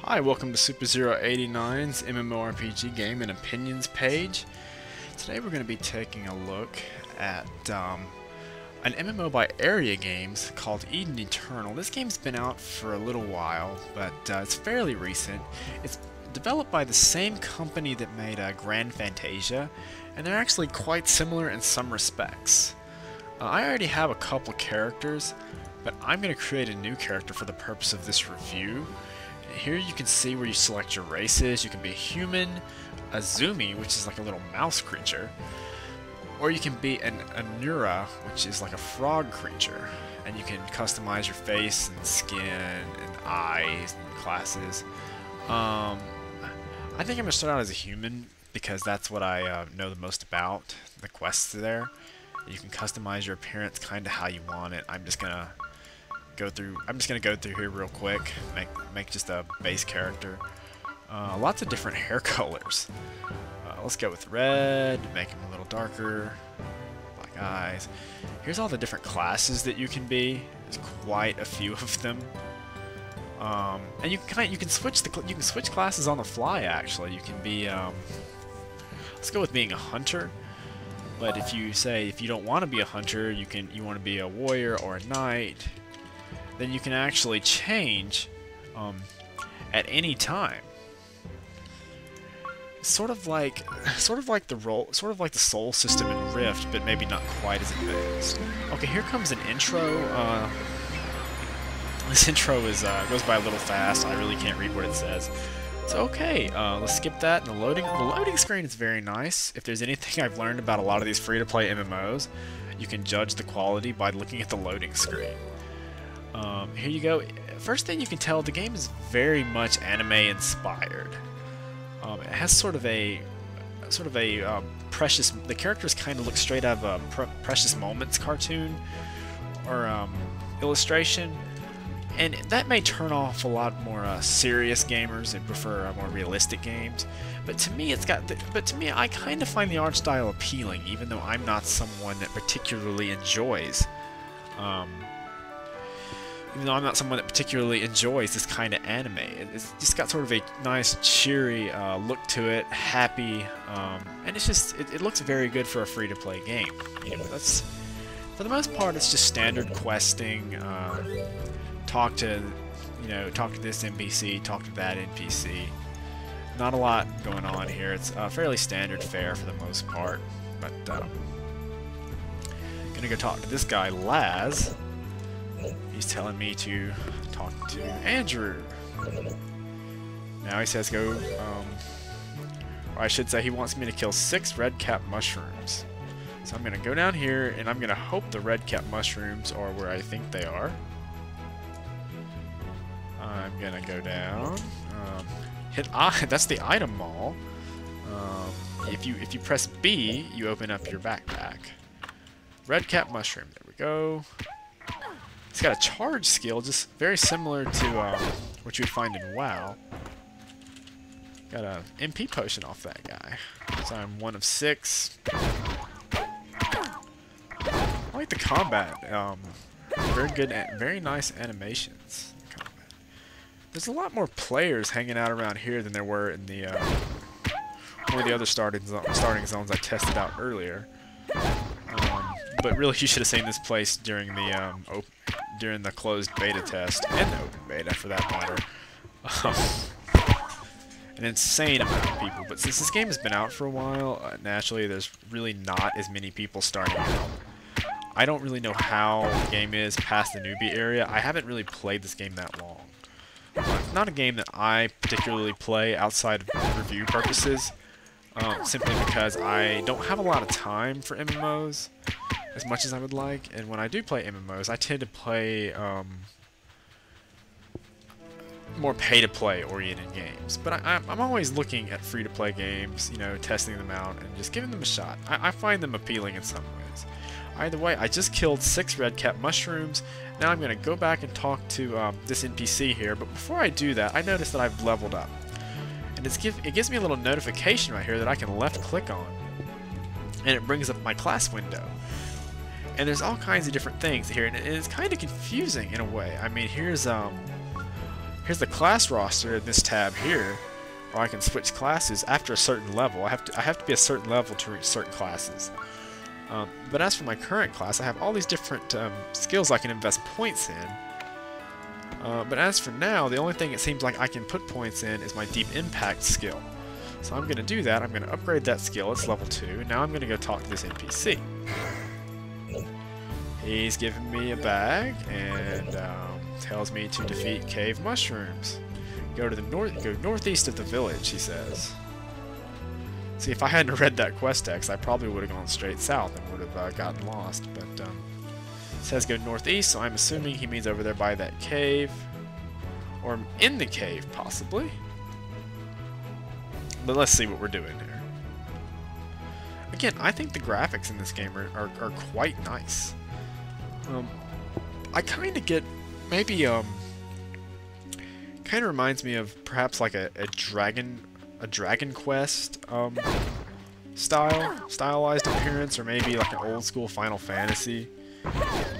Hi, welcome to Super089's MMORPG Game and Opinions page. Today we're going to be taking a look at an MMO by Area Games called Eden Eternal. This game's been out for a little while, but it's fairly recent. It's developed by the same company that made Grand Fantasia, and they're actually quite similar in some respects. I already have a couple characters, but I'm going to create a new character for the purpose of this review. Here you can see where you select your races. You can be a human, a Zumi, which is like a little mouse creature, or you can be an Anura, which is like a frog creature, and you can customize your face and skin and eyes and classes. I think I'm going to start out as a human because that's what I know the most about. The quests are there. You can customize your appearance kind of how you want it. I'm just gonna go through here real quick, make just a base character. Lots of different hair colors. Let's go with red, make him a little darker, black eyes. Here's all the different classes that you can be. There's quite a few of them. And you can switch classes on the fly. Actually, you can be. Let's go with being a hunter. But if you don't want to be a hunter, you want to be a warrior or a knight, then you can actually change at any time. Sort of like the soul system in Rift, but maybe not quite as advanced. Okay, here comes an intro. This intro goes by a little fast. I really can't read what it says. It's okay. Let's skip that. And the loading screen is very nice. If there's anything I've learned about a lot of these free-to-play MMOs, you can judge the quality by looking at the loading screen. Here you go. First thing you can tell, the game is very much anime inspired. It has sort of a precious. The characters kind of look straight out of a Precious Moments cartoon or illustration, and that may turn off a lot more serious gamers that prefer more realistic games. But to me, I kind of find the art style appealing, even though I'm not someone that particularly enjoys. This kind of anime. It's just got sort of a nice, cheery look to it, happy, and it looks very good for a free-to-play game. You know, for the most part, it's just standard questing. Talk to this NPC, talk to that NPC. Not a lot going on here. It's fairly standard fare for the most part. But gonna go talk to this guy, Laz. He's telling me to talk to Andrew. Now he says go, or I should say he wants me to kill 6 red cap mushrooms. So I'm gonna go down here and I'm gonna hope the red cap mushrooms are where I think they are. I'm gonna go down, hit I. That's the item mall. If you press B, you open up your backpack. Red cap mushroom. There we go. It's got a charge skill, just very similar to what you would find in WoW. Got a MP potion off that guy. So I'm 1 of 6. I like the combat. Very good, very nice animations. There's a lot more players hanging out around here than there were in the one of the other starting zones I tested out earlier. But really, you should have seen this place during the closed beta test and the open beta, for that matter. An insane amount of people. But since this game has been out for a while, naturally, there's really not as many people starting out. I don't really know how the game is past the newbie area. I haven't really played this game that long. It's not a game that I particularly play outside of review purposes, simply because I don't have a lot of time for MMOs as much as I would like, and when I do play MMOs, I tend to play more pay-to-play oriented games. But I'm always looking at free-to-play games, testing them out and just giving them a shot. I find them appealing in some ways. Either way, I just killed 6 red cap mushrooms. Now I'm going to go back and talk to this NPC here, but before I do that, I notice that I've leveled up. And it gives me a little notification right here that I can left-click on, and it brings up my class window. And there's all kinds of different things here, and it's kind of confusing in a way. I mean, here's Here's the class roster in this tab here, or I can switch classes after a certain level. I have to be a certain level to reach certain classes. But as for my current class, I have all these different skills I can invest points in. But as for now, the only thing it seems like I can put points in is my Deep Impact skill. So I'm going to do that. I'm going to upgrade that skill. It's level 2. Now I'm going to go talk to this NPC. He's giving me a bag and tells me to defeat cave mushrooms. Go northeast of the village, he says. See, if I hadn't read that quest text, I probably would have gone straight south and would have gotten lost. But it says go northeast, so I'm assuming he means over there by that cave, or in the cave, possibly. But let's see what we're doing here. Again, I think the graphics in this game are quite nice. I kind of get maybe kind of reminds me of perhaps like a Dragon Quest stylized appearance, or maybe like an old school Final Fantasy.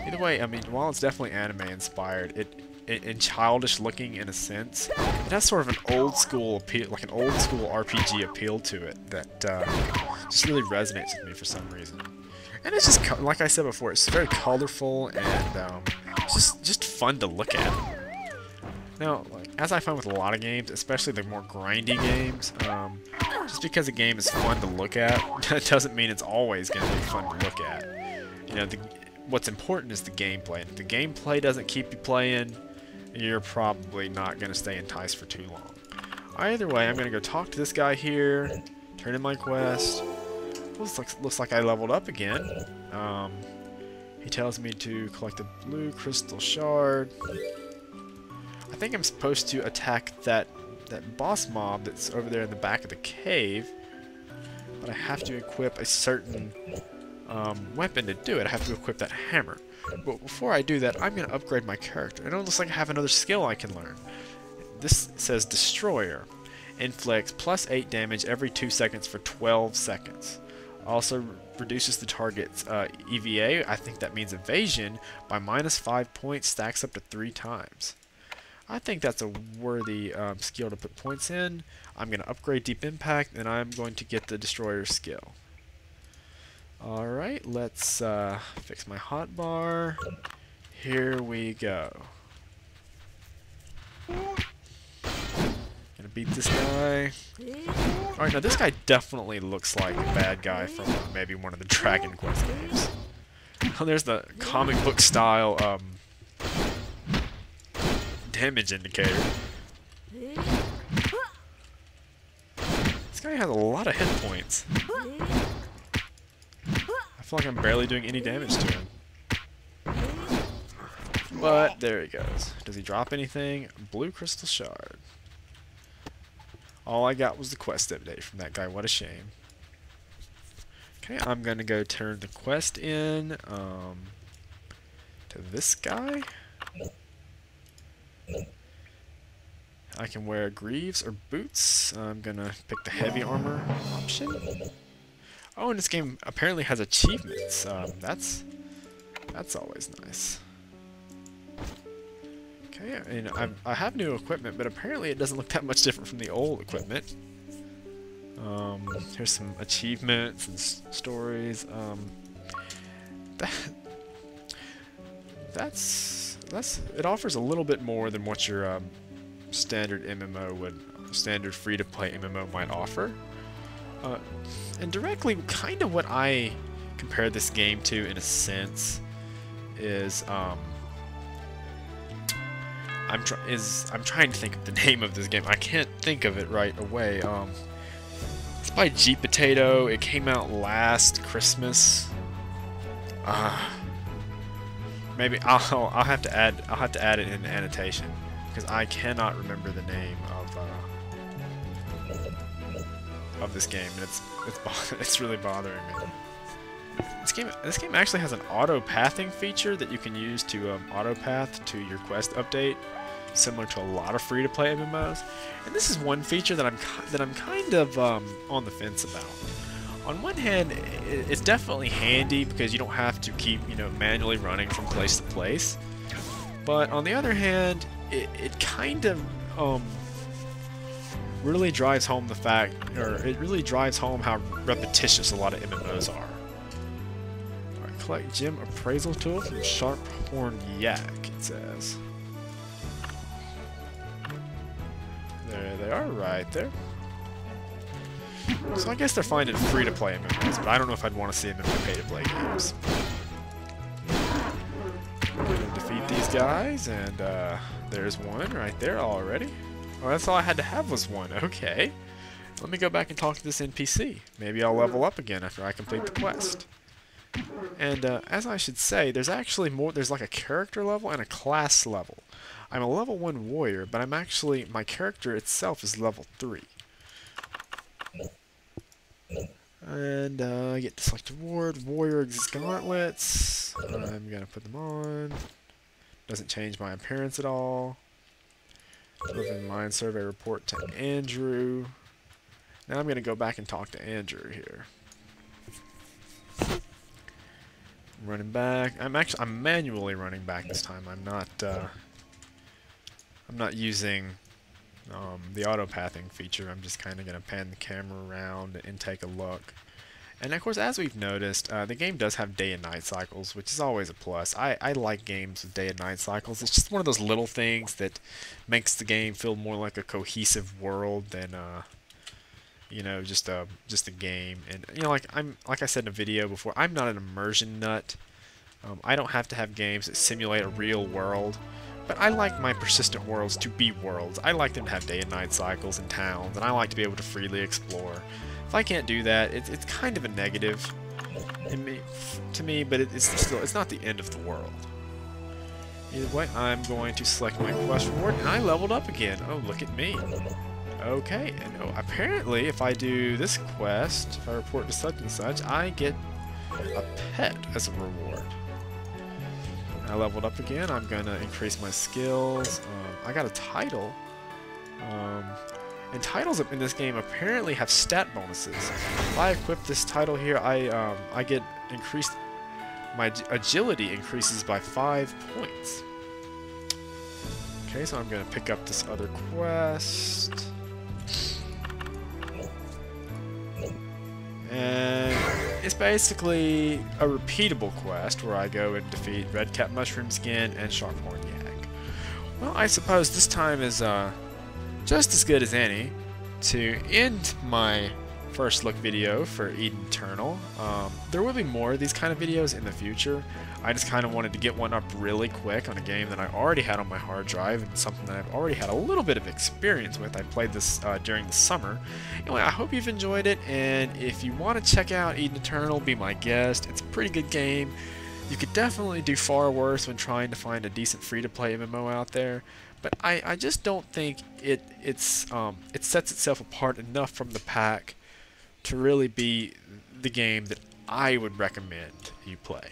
Either way, I mean, while it's definitely anime inspired, and childish looking in a sense, it has sort of an old school appeal, like an old school RPG appeal to it that just really resonates with me for some reason. And it's just, like I said before, it's very colorful and just fun to look at. Now, like, as I find with a lot of games, especially the more grindy games, just because a game is fun to look at, doesn't mean it's always going to be fun to look at. You know, what's important is the gameplay. If the gameplay doesn't keep you playing, you're probably not going to stay enticed for too long. Either way, I'm going to go talk to this guy here, turn in my quest. Looks like I leveled up again. He tells me to collect a blue crystal shard. I think I'm supposed to attack that boss mob that's over there in the back of the cave, but I have to equip a certain weapon to do it. I have to equip that hammer. But before I do that, I'm going to upgrade my character. And it looks like I have another skill I can learn. This says Destroyer. Inflicts +8 damage every 2 seconds for 12 seconds. Also reduces the target's EVA, I think that means evasion, by -5 points, stacks up to 3 times. I think that's a worthy skill to put points in. I'm going to upgrade Deep Impact, and I'm going to get the Destroyer skill. Alright, let's fix my hotbar. Here we go. Gonna beat this guy. Alright, now this guy definitely looks like a bad guy from maybe one of the Dragon Quest games. Oh, there's the comic book style damage indicator. This guy has a lot of hit points. I feel like I'm barely doing any damage to him. But there he goes. Does he drop anything? Blue crystal shard. All I got was the quest update from that guy. What a shame. Okay, I'm gonna go turn the quest in to this guy. I can wear greaves or boots. I'm gonna pick the heavy armor option. Oh, and this game apparently has achievements. That's always nice. Okay, and I have new equipment, but apparently it doesn't look that much different from the old equipment. Here's some achievements and stories. It offers a little bit more than what your standard free-to-play MMO might offer. And directly, kind of what I compare this game to, in a sense, is I'm trying to think of the name of this game. I can't think of it right away. It's by G Potato. It came out last Christmas. Maybe I'll have to add it in the annotation because I cannot remember the name of this game, and it's really bothering me. This game actually has an auto-pathing feature that you can use to auto-path to your quest update, similar to a lot of free-to-play MMOs. And this is one feature that I'm kind of on the fence about. On one hand, it's definitely handy because you don't have to keep manually running from place to place. But on the other hand, it kind of really drives home the fact, or it really drives home how repetitious a lot of MMOs are. Alright, collect gem appraisal tool from Sharphorn Yak, it says. There they are, right there. So I guess they're finding free-to-play MMOs, but I don't know if I'd want to see them in pay-to-play games. Gonna defeat these guys, and there's one right there already. Oh, that's all I had to have was one. Okay. Let me go back and talk to this NPC. Maybe I'll level up again after I complete the quest. And as I should say, there's actually more. There's like a character level and a class level. I'm a level 1 warrior, but I'm actually, my character itself is level 3. And I get to select reward, warrior gauntlets. I'm gonna put them on. Doesn't change my appearance at all. Living Mind survey report to Andrew. Now I'm gonna go back and talk to Andrew here. I'm running back. I'm manually running back this time. I'm not using the auto pathing feature. I'm just kind of gonna pan the camera around and take a look. And of course, as we've noticed, the game does have day and night cycles, which is always a plus. I like games with day and night cycles. It's just one of those little things that makes the game feel more like a cohesive world than you know, just a game. And you know, like I said in a video before, I'm not an immersion nut. I don't have to have games that simulate a real world, but I like my persistent worlds to be worlds. I like them to have day and night cycles and towns, and I like to be able to freely explore. If I can't do that, it's kind of a negative to me, but it's not the end of the world. Either way, I'm going to select my quest reward, and I leveled up again. Oh, look at me. Okay, and oh, apparently if I do this quest, if I report to such and such, I get a pet as a reward. I leveled up again. I'm gonna increase my skills. I got a title. And titles in this game apparently have stat bonuses. If I equip this title here, I get increased. My agility increases by 5 points. Okay, so I'm gonna pick up this other quest. And it's basically a repeatable quest where I go and defeat Red Cap Mushroom Skin and Sharphorn Yak. Well, I suppose this time is just as good as any to end my first look video for Eden Eternal. There will be more of these kind of videos in the future. I just kind of wanted to get one up really quick on a game that I already had on my hard drive and something that I've already had a little bit of experience with. I played this during the summer. Anyway, I hope you've enjoyed it, and if you want to check out Eden Eternal, be my guest. It's a pretty good game. You could definitely do far worse when trying to find a decent free-to-play MMO out there, but I just don't think it sets itself apart enough from the pack to really be the game that I would recommend you play.